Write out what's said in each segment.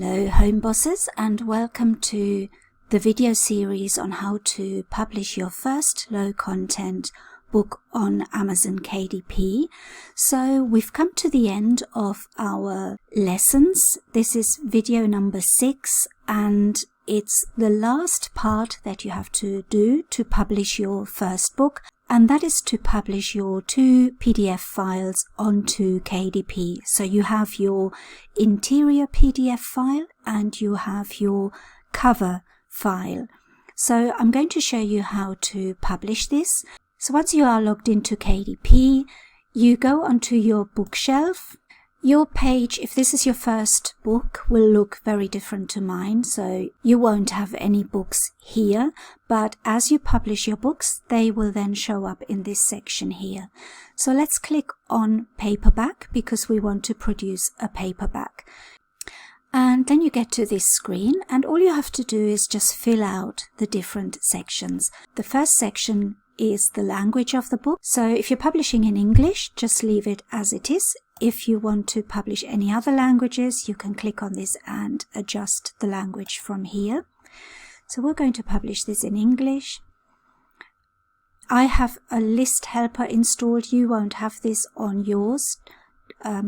Hello home bosses, and welcome to the video series on how to publish your first low content book on Amazon KDP. So we've come to the end of our lessons. This is video number 6 and it's the last part that you have to do to publish your first book, and that is to publish your 2 PDF files onto KDP. So you have your interior PDF file and you have your cover file. So I'm going to show you how to publish this. So once you are logged into KDP, you go onto your bookshelf. Your page, if this is your first book, will look very different to mine. So you won't have any books here, but as you publish your books, they will then show up in this section here. So let's click on Paperback because we want to produce a paperback. And then you get to this screen and all you have to do is just fill out the different sections. The first section is the language of the book. So if you're publishing in English, just leave it as it is. If you want to publish any other languages, you can click on this and adjust the language from here. So we're going to publish this in English. I have a list helper installed. You won't have this on yours,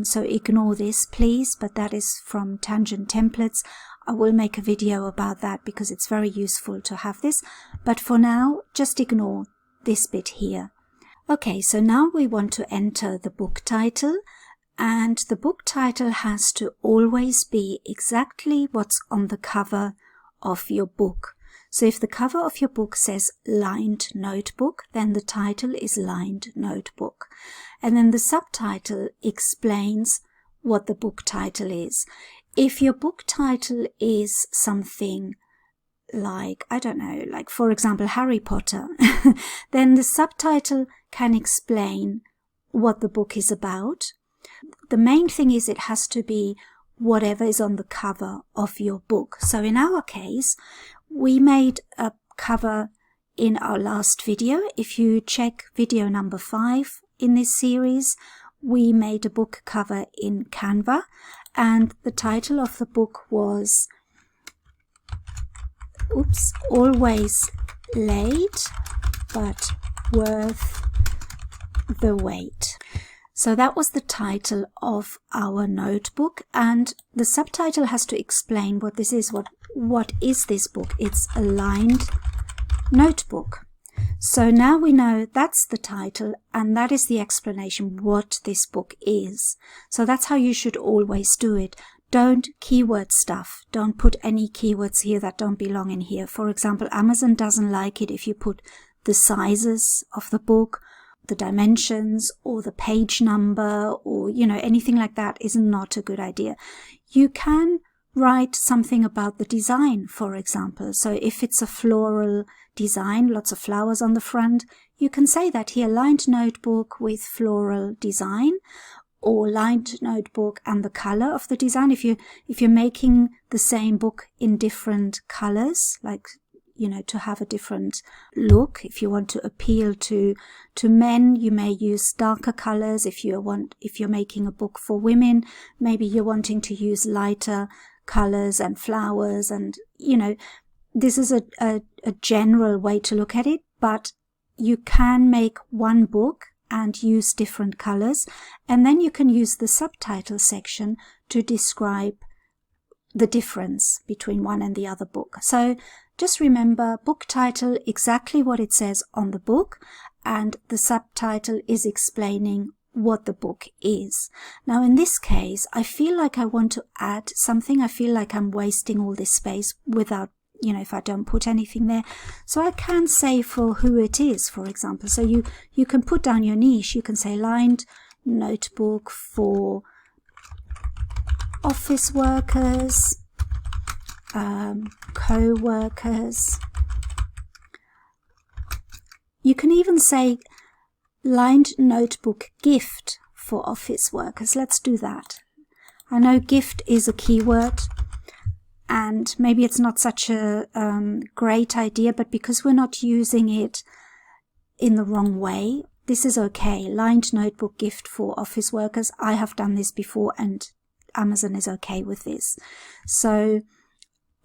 so ignore this please, but that is from Tangent Templates. I will make a video about that because it's very useful to have this, but for now just ignore this bit here. Okay, so now we want to enter the book title, and the book title has to always be exactly what's on the cover of your book. So if the cover of your book says Lined Notebook, then the title is Lined Notebook. And then the subtitle explains what the book title is. If your book title is something like, I don't know, like for example Harry Potter, then the subtitle can explain what the book is about. The main thing is it has to be whatever is on the cover of your book. So in our case, we made a cover in our last video. If you check video number 5 in this series, we made a book cover in Canva, and the title of the book was Always Late but Worth the Wait. So that was the title of our notebook, and the subtitle has to explain what this is. What is this book? It's a lined notebook. So now we know that's the title and that is the explanation what this book is. So that's how you should always do it. Don't keyword stuff. Don't put any keywords here that don't belong in here. For example, Amazon doesn't like it if you put the sizes of the book, the dimensions, or the page number, or anything like that is not a good idea. You can write something about the design, for example. So if it's a floral design, lots of flowers on the front, you can say that here, lined notebook with floral design, or lined notebook and the color of the design. If you're making the same book in different colors, like to have a different look. If you want to appeal to men, you may use darker colors. If you're making a book for women, maybe you're wanting to use lighter colors and flowers, and this is a general way to look at it, but you can make one book and use different colors, and then you can use the subtitle section to describe the difference between one and the other book. So just remember, book title, exactly what it says on the book, and the subtitle is explaining what the book is. Now in this case, I feel like I want to add something. I feel like I'm wasting all this space without, if I don't put anything there. So I can say for who it is, for example. So you can put down your niche. You can say lined notebook for office workers, co-workers. You can even say lined notebook gift for office workers. Let's do that. I know gift is a keyword and maybe it's not such a great idea, but because we're not using it in the wrong way, this is okay. Lined notebook gift for office workers. I have done this before and Amazon is okay with this. So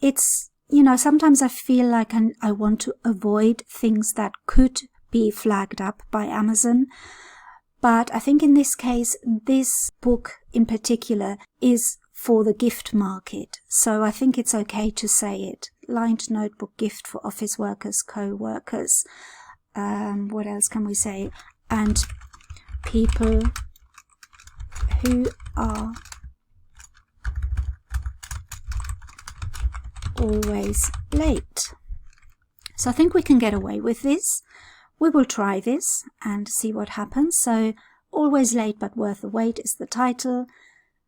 it's, sometimes I feel like I want to avoid things that could be flagged up by Amazon. But I think in this case, this book in particular is for the gift market. So I think it's okay to say it. Lined notebook gift for office workers, co-workers. What else can we say? And people who are always late. So I think we can get away with this. We will try this and see what happens. So Always Late But Worth the Wait is the title,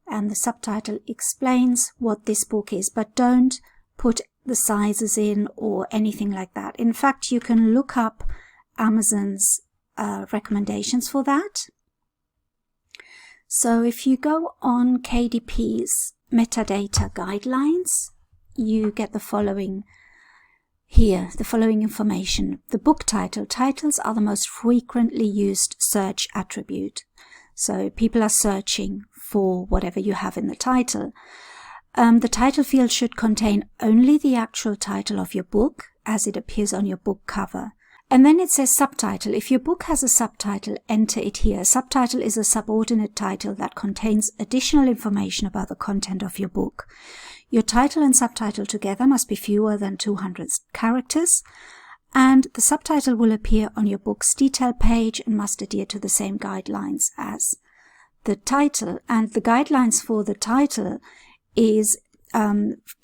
and the subtitle explains what this book is, but don't put the sizes in or anything like that. In fact, you can look up Amazon's recommendations for that. So if you go on KDP's metadata guidelines, you get the following here, the following information. The book title. Titles are the most frequently used search attribute. So people are searching for whatever you have in the title. The title field should contain only the actual title of your book as it appears on your book cover. And then it says subtitle. If your book has a subtitle, enter it here. Subtitle is a subordinate title that contains additional information about the content of your book. Your title and subtitle together must be fewer than 200 characters, and the subtitle will appear on your book's detail page and must adhere to the same guidelines as the title. And the guidelines for the title is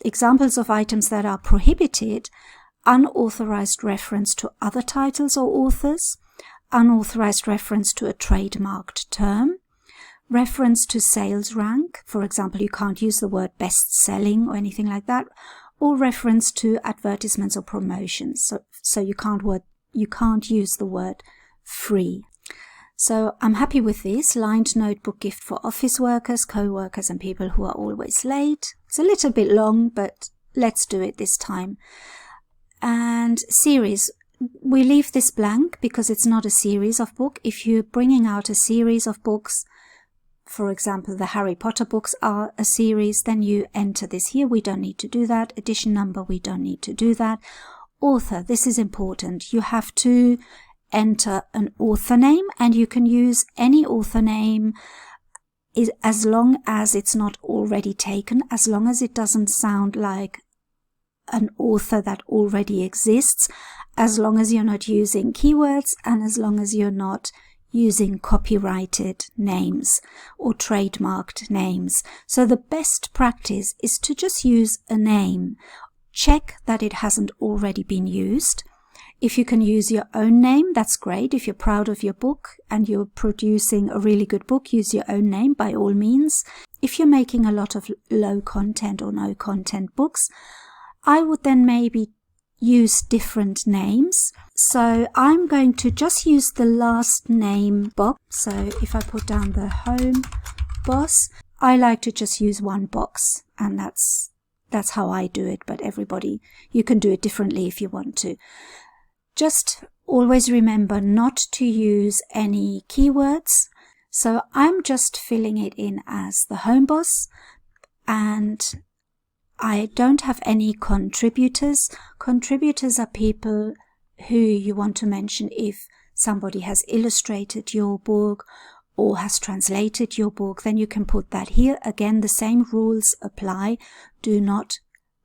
examples of items that are prohibited: unauthorized reference to other titles or authors, unauthorized reference to a trademarked term, reference to sales rank. For example, you can't use the word best-selling or anything like that, or reference to advertisements or promotions. So you can't use the word free. So I'm happy with this. Lined notebook gift for office workers, co-workers, and people who are always late. It's a little bit long, but let's do it this time. And series. We leave this blank because it's not a series of books. If you're bringing out a series of books, for example, the Harry Potter books are a series, then you enter this here. We don't need to do that. Edition number, we don't need to do that. Author, this is important. You have to enter an author name, and you can use any author name as long as it's not already taken, as long as it doesn't sound like an author that already exists, as long as you're not using keywords, and as long as you're not using copyrighted names or trademarked names. So the best practice is to just use a name. Check that it hasn't already been used. If you can use your own name, that's great. If you're proud of your book and you're producing a really good book, use your own name by all means. If you're making a lot of low content or no content books, I would then maybe use different names. So I'm going to just use the last name box. So if I put down the home boss, I like to just use one box, and that's how I do it. But everybody, you can do it differently if you want to. Just always remember not to use any keywords. So I'm just filling it in as the home boss, and I don't have any contributors. Contributors are people who you want to mention if somebody has illustrated your book or has translated your book, then you can put that here. Again, the same rules apply. Do not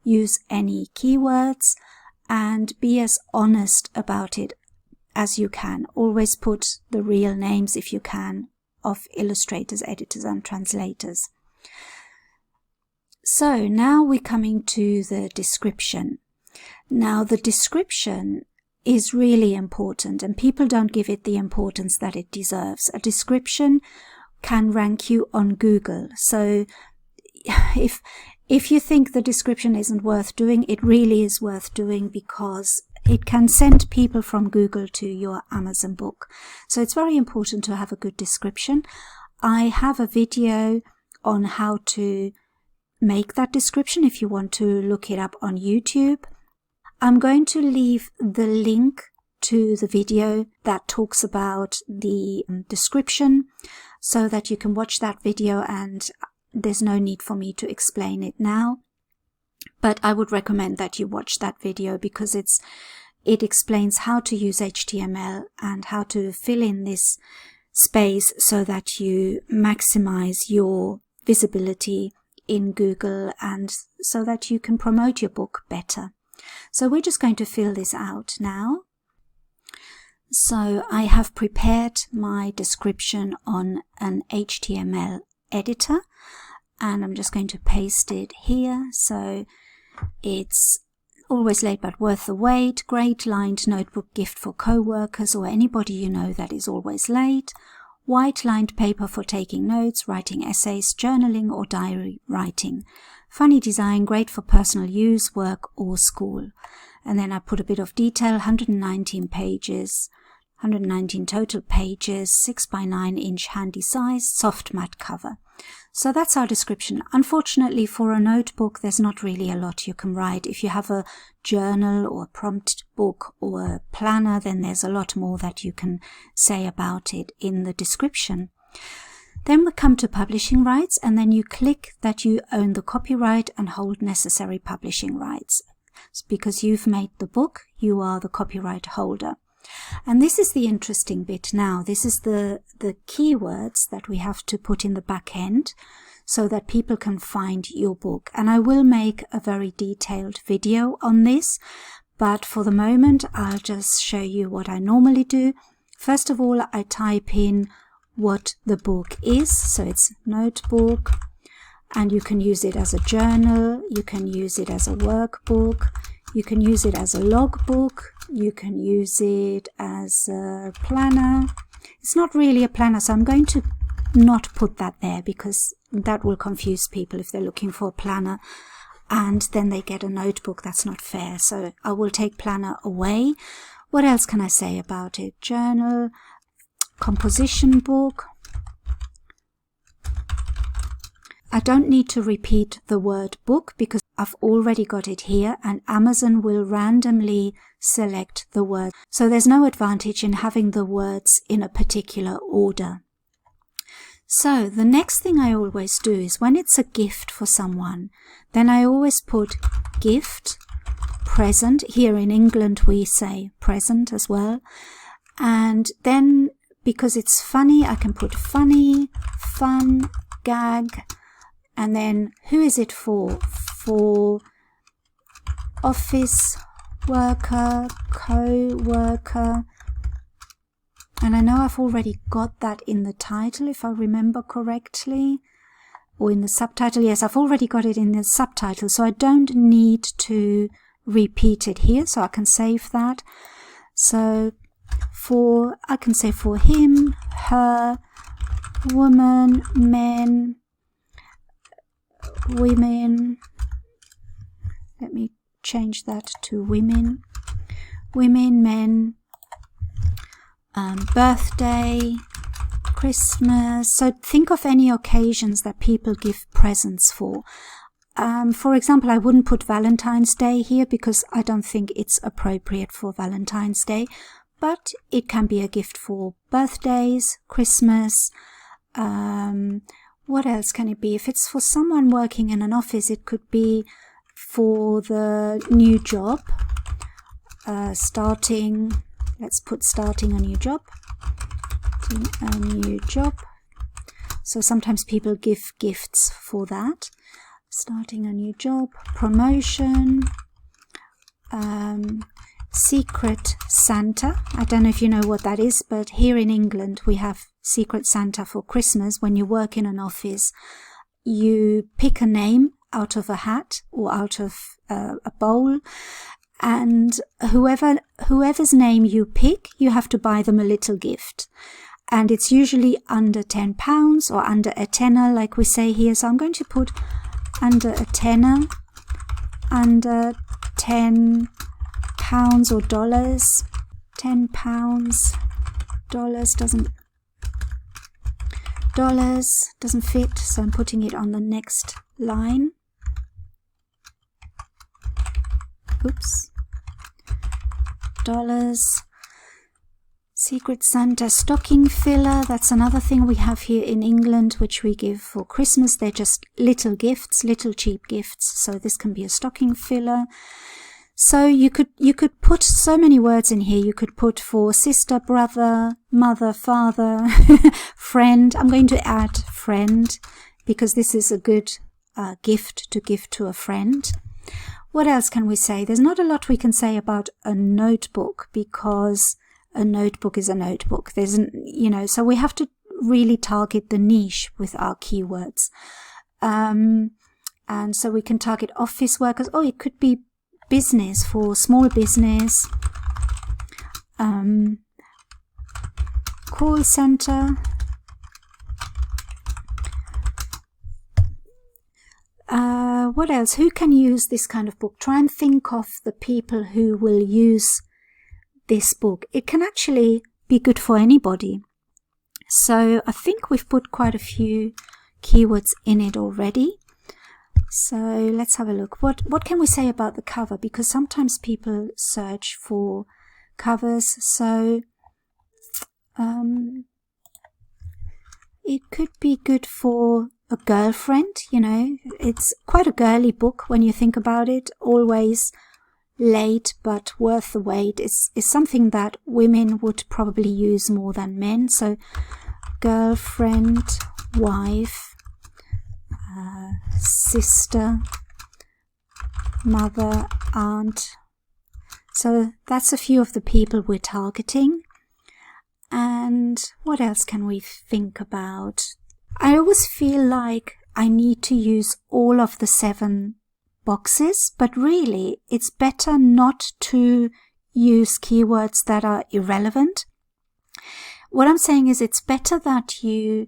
use any keywords, and be as honest about it as you can. Always put the real names, if you can, of illustrators, editors, and translators. So now we're coming to the description. Now the description is really important, and people don't give it the importance that it deserves. A description can rank you on Google. So if you think the description isn't worth doing, it really is worth doing, because it can send people from Google to your Amazon book. So it's very important to have a good description. I have a video on how to make that description if you want to look it up on YouTube. I'm going to leave the link to the video that talks about the description so that you can watch that video and there's no need for me to explain it now. But I would recommend that you watch that video because it explains how to use HTML and how to fill in this space so that you maximize your visibility in Google and so that you can promote your book better. So we're just going to fill this out now. So I have prepared my description on an HTML editor and I'm just going to paste it here. So it's always late but worth the wait, great lined notebook gift for co-workers or anybody you know that is always late, white lined paper for taking notes, writing essays, journaling or diary writing, funny design, great for personal use, work or school. And then I put a bit of detail, 119 pages, 119 total pages, 6x9 inch handy size, soft matte cover. So that's our description. Unfortunately, for a notebook, there's not really a lot you can write. If you have a journal or a prompt book or a planner, then there's a lot more that you can say about it in the description. Then we come to publishing rights, and then you click that you own the copyright and hold necessary publishing rights. Because you've made the book, you are the copyright holder. And this is the interesting bit now. This is the keywords that we have to put in the back end so that people can find your book. And I will make a very detailed video on this, but for the moment I'll just show you what I normally do. First of all, I type in what the book is. So it's notebook, and you can use it as a journal, you can use it as a workbook, you can use it as a logbook, you can use it as a planner. It's not really a planner, so I'm going to not put that there because that will confuse people if they're looking for a planner and then they get a notebook. That's not fair. So I will take planner away. What else can I say about it? Journal, composition book. I don't need to repeat the word book because I've already got it here and Amazon will randomly select the word. So there's no advantage in having the words in a particular order. So the next thing I always do is when it's a gift for someone, then I always put gift, present. Here in England we say present as well. And then because it's funny, I can put funny, fun, gag. And then who is it for? For office worker, co-worker. And I know I've already got that in the title, if I remember correctly. Or in the subtitle. Yes, I've already got it in the subtitle. So I don't need to repeat it here. So I can save that. So I can say for him, her, woman, men, women. Let me change that to women, men, birthday, Christmas. So think of any occasions that people give presents for. For example, I wouldn't put Valentine's Day here because I don't think it's appropriate for Valentine's Day, but it can be a gift for birthdays, Christmas. What else can it be? If it's for someone working in an office, it could be for the new job, starting, let's put starting a new job, So sometimes people give gifts for that. Starting a new job, promotion, Secret Santa. I don't know if you know what that is, but here in England we have Secret Santa for Christmas. When you work in an office, you pick a name out of a hat or out of a bowl, and whoever's name you pick, you have to buy them a little gift. And it's usually under £10 or under a tenner, like we say here. So I'm going to put under a tenner, under £10 or dollars. £10, dollars doesn't fit, so I'm putting it on the next line. Oops. Dollars. Secret Santa, stocking filler. That's another thing we have here in England, which we give for Christmas. They're just little gifts, little cheap gifts. So this can be a stocking filler. So you could put so many words in here. You could put for sister, brother, mother, father, friend. I'm going to add friend because this is a good gift to give to a friend. What else can we say? There's not a lot we can say about a notebook because a notebook is a notebook. There's so we have to really target the niche with our keywords. And so we can target office workers. Oh, it could be business, for small business, call center, what else? Who can use this kind of book? Try and think of the people who will use this book. It can actually be good for anybody. So I think we've put quite a few keywords in it already. So let's have a look. What can we say about the cover? Because sometimes people search for covers. So it could be good for a girlfriend, It's quite a girly book when you think about it. Always late but worth the wait is something that women would probably use more than men. So girlfriend, wife, sister, mother, aunt. So that's a few of the people we're targeting. And what else can we think about? I always feel like I need to use all of the 7 boxes, but really it's better not to use keywords that are irrelevant. What I'm saying is it's better that you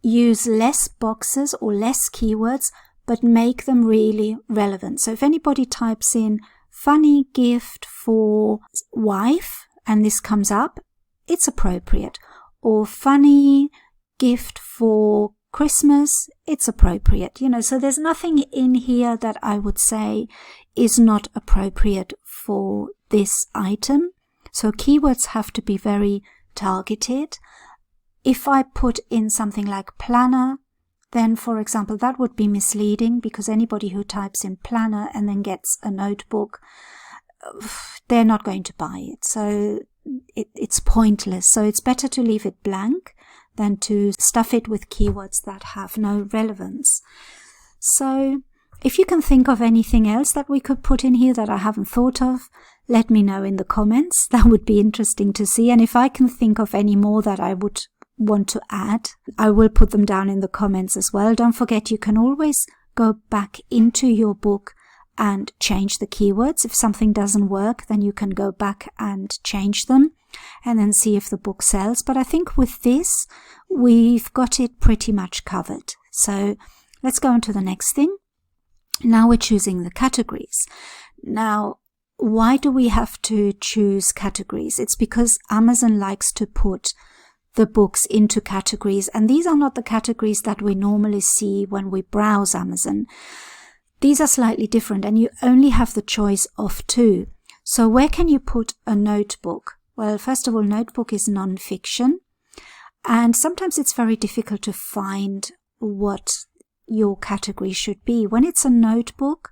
use less boxes or less keywords, but make them really relevant. So if anybody types in funny gift for wife and this comes up, it's appropriate. Or funny gift for Christmas, it's appropriate. So there's nothing in here that I would say is not appropriate for this item. So keywords have to be very targeted. If I put in something like planner, then for example, that would be misleading because anybody who types in planner and then gets a notebook, they're not going to buy it. So it's pointless. So it's better to leave it blank than to stuff it with keywords that have no relevance. So if you can think of anything else that we could put in here that I haven't thought of, let me know in the comments. That would be interesting to see. And if I can think of any more that I would want to add, I will put them down in the comments as well. Don't forget, you can always go back into your book and change the keywords. If something doesn't work, then you can go back and change them and then see if the book sells. But I think with this, we've got it pretty much covered. So let's go on to the next thing. Now we're choosing the categories. Now, why do we have to choose categories? It's because Amazon likes to put the books into categories, and these are not the categories that we normally see when we browse Amazon. These are slightly different, and you only have the choice of 2. So where can you put a notebook? Well, first of all, notebook is non-fiction, and sometimes it's very difficult to find what your category should be. When it's a notebook,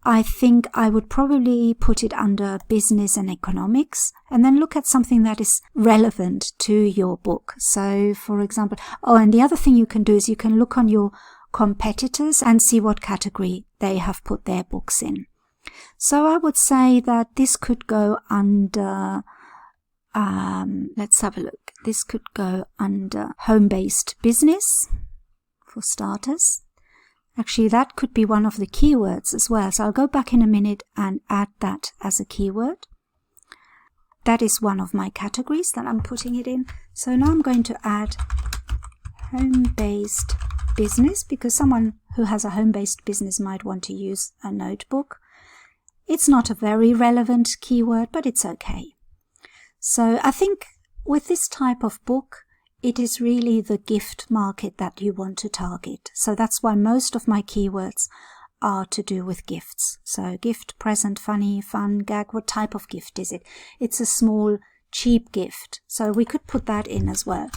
I think I would probably put it under business and economics and then look at something that is relevant to your book. So, for example, and the other thing you can do is you can look on your competitors and see what category they have put their books in. So I would say that this could go under, let's have a look. This could go under home-based business, for starters. Actually, that could be one of the keywords as well. So I'll go back in a minute and add that as a keyword. That is one of my categories that I'm putting it in. So now I'm going to add home-based business, because someone who has a home-based business might want to use a notebook. It's not a very relevant keyword, but it's okay. So I think with this type of book, it is really the gift market that you want to target. So that's why most of my keywords are to do with gifts. So gift, present, funny, fun, gag. What type of gift is it? It's a small, cheap gift. So we could put that in as well.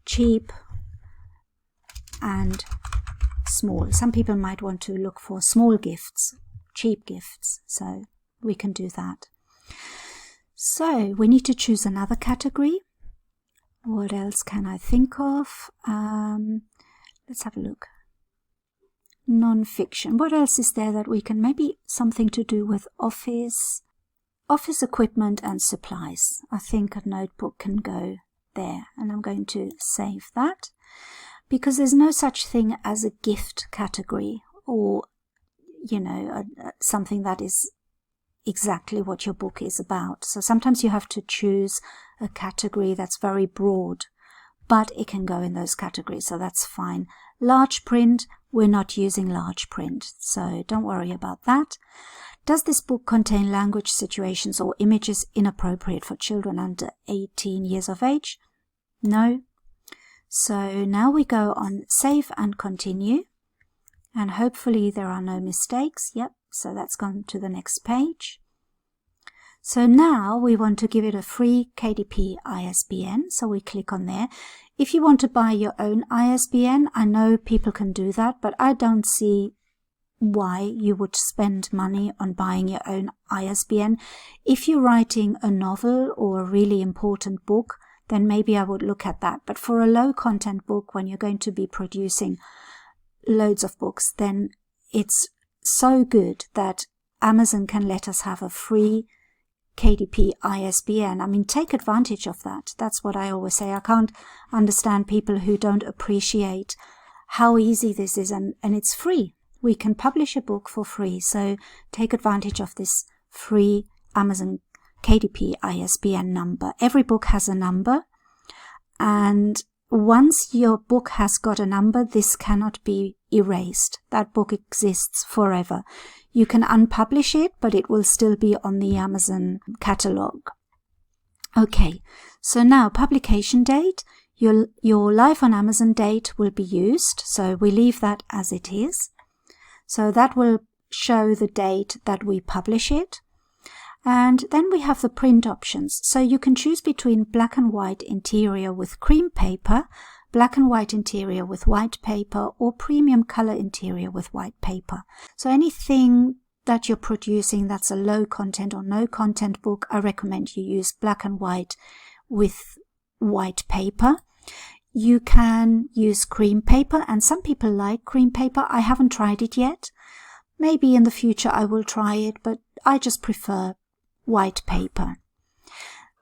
Cheap and small. Some people might want to look for small gifts, cheap gifts. So we can do that. So we need to choose another category. What else can I think of? Let's have a look. Non-fiction. What else is there that we can, maybe something to do with office equipment and supplies. I think a notebook can go there, and I'm going to save that because there's no such thing as a gift category or, you know, something that is exactly what your book is about. So sometimes you have to choose a category that's very broad, but it can go in those categories, so that's fine. Large print, we're not using large print, so don't worry about that. Does this book contain language, situations, or images inappropriate for children under 18 years of age? No. So now we go on Save and Continue, and hopefully there are no mistakes. Yep, so that's gone to the next page. So now we want to give it a free KDP ISBN, so we click on there. If you want to buy your own ISBN, I know people can do that, but I don't see why you would spend money on buying your own ISBN. If you're writing a novel or a really important book, then maybe I would look at that. But for a low content book, when you're going to be producing loads of books, then it's so good that Amazon can let us have a free KDP ISBN. I mean, take advantage of that. That's what I always say. I can't understand people who don't appreciate how easy this is, and it's free. We can publish a book for free, so take advantage of this free Amazon KDP ISBN number. Every book has a number, and once your book has got a number, this cannot be erased. That book exists forever. You can unpublish it, but it will still be on the Amazon catalog. Okay, so now publication date. Your Live on Amazon date will be used, so we leave that as it is. So that will show the date that we publish it. And then we have the print options. So you can choose between black and white interior with cream paper, black and white interior with white paper, or premium color interior with white paper. So anything that you're producing that's a low content or no content book, I recommend you use black and white with white paper. You can use cream paper, and some people like cream paper. I haven't tried it yet. Maybe in the future I will try it, but I just prefer white paper.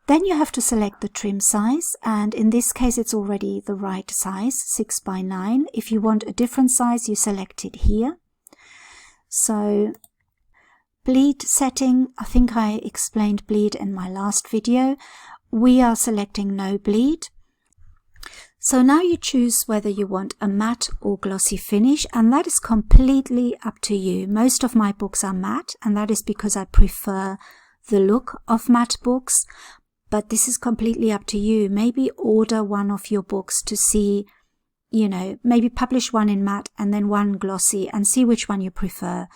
Then you have to select the trim size, and in this case it's already the right size, 6x9. If you want a different size, you select it here. So bleed setting, I think I explained bleed in my last video. We are selecting no bleed. So now you choose whether you want a matte or glossy finish, and that is completely up to you. Most of my books are matte, and that is because I prefer the look of matte books, but this is completely up to you. Maybe order one of your books to see, you know, maybe publish one in matte and then one glossy and see which one you prefer.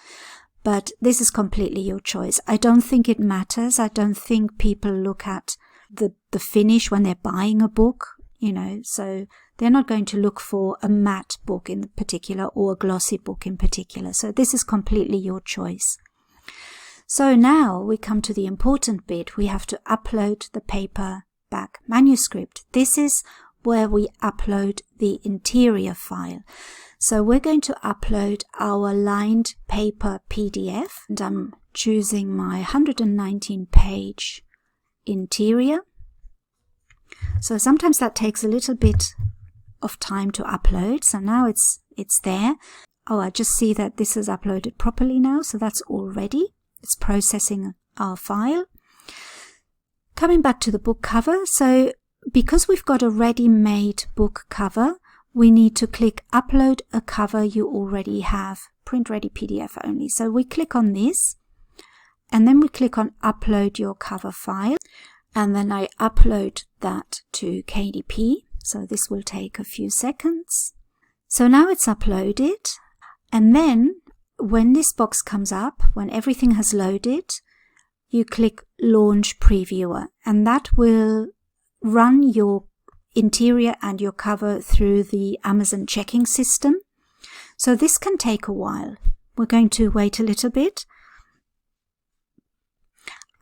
But this is completely your choice. I don't think it matters. I don't think people look at the finish when they're buying a book, you know, so they're not going to look for a matte book in particular or a glossy book in particular. So this is completely your choice. So now we come to the important bit. We have to upload the paperback manuscript. This is where we upload the interior file. So we're going to upload our lined paper PDF, and I'm choosing my 119-page interior. So sometimes that takes a little bit of time to upload. So now it's there. Oh, I just see that this is uploaded properly now, so that's all ready. It's processing our file. Coming back to the book cover, so because we've got a ready-made book cover, we need to click Upload a cover you already have, Print Ready PDF only. So we click on this, and then we click on Upload your cover file, and then I upload that to KDP. So this will take a few seconds. So now it's uploaded, and then when this box comes up, when everything has loaded, you click Launch Previewer, and that will run your interior and your cover through the Amazon checking system. So this can take a while. We're going to wait a little bit.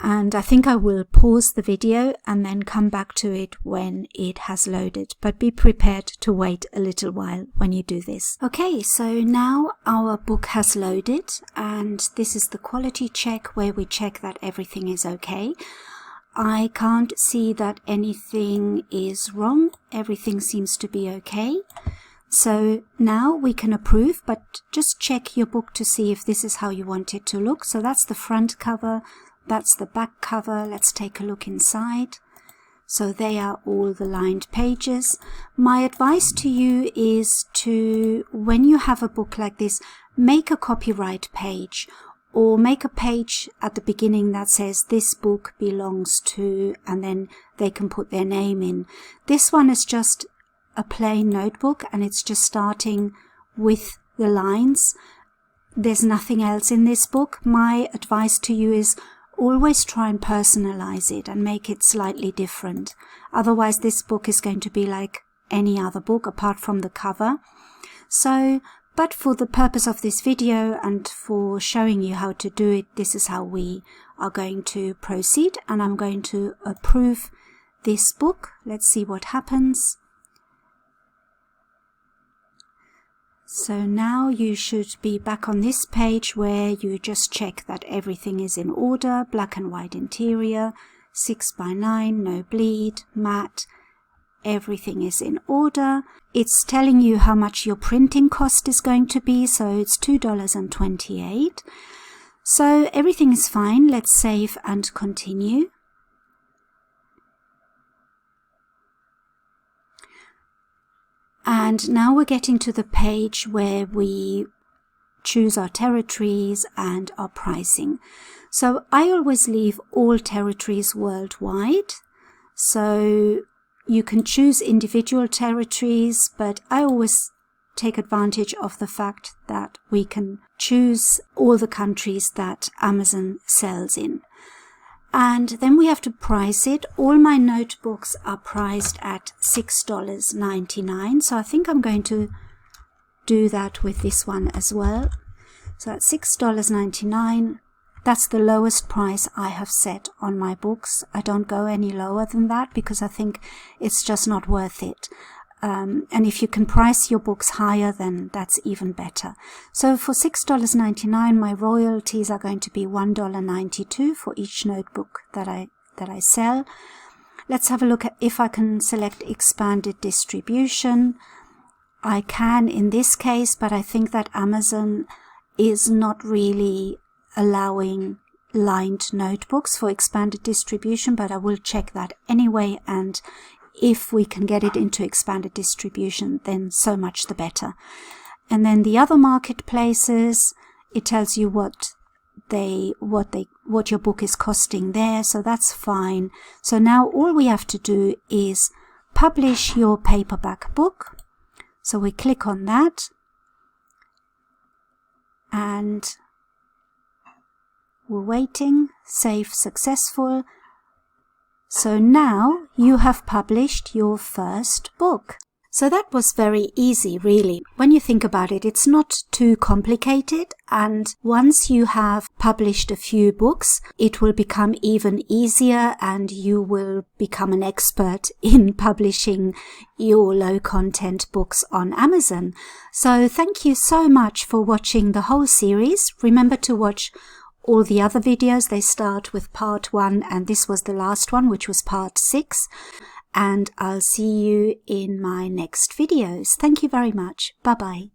And I think I will pause the video and then come back to it when it has loaded. But be prepared to wait a little while when you do this. Okay, so now our book has loaded, and this is the quality check where we check that everything is okay. I can't see that anything is wrong. Everything seems to be okay. So now we can approve, but just check your book to see if this is how you want it to look. So that's the front cover. That's the back cover. Let's take a look inside. So they are all the lined pages. My advice to you is to, when you have a book like this, make a copyright page, or make a page at the beginning that says this book belongs to, and then they can put their name in. This one is just a plain notebook, and it's just starting with the lines. There's nothing else in this book. My advice to you is always try and personalize it and make it slightly different. Otherwise, this book is going to be like any other book apart from the cover. So, but for the purpose of this video and for showing you how to do it, this is how we are going to proceed, and I'm going to approve this book. Let's see what happens. So now you should be back on this page where you just check that everything is in order. Black and white interior, 6x9, no bleed, matte, everything is in order. It's telling you how much your printing cost is going to be, so it's $2.28. So everything is fine. Let's save and continue. And now we're getting to the page where we choose our territories and our pricing. So I always leave all territories worldwide. So you can choose individual territories, but I always take advantage of the fact that we can choose all the countries that Amazon sells in. And then we have to price it. All my notebooks are priced at $6.99. So I think I'm going to do that with this one as well. So at $6.99, that's the lowest price I have set on my books. I don't go any lower than that because I think it's just not worth it. And if you can price your books higher, then that's even better. So for $6.99, my royalties are going to be $1.92 for each notebook that I sell. Let's have a look at if I can select expanded distribution. I can in this case, but I think that Amazon is not really allowing lined notebooks for expanded distribution, but I will check that anyway, and if we can get it into expanded distribution, then so much the better. And then the other marketplaces, it tells you what your book is costing there, so that's fine. So now all we have to do is publish your paperback book. So we click on that, and we're waiting. Save successful. So now you have published your first book. So that was very easy, really. When you think about it, it's not too complicated, and once you have published a few books, it will become even easier and you will become an expert in publishing your low content books on Amazon. So thank you so much for watching the whole series. Remember to watch all the other videos. They start with part 1, and this was the last one, which was part 6. And I'll see you in my next videos. Thank you very much. Bye-bye.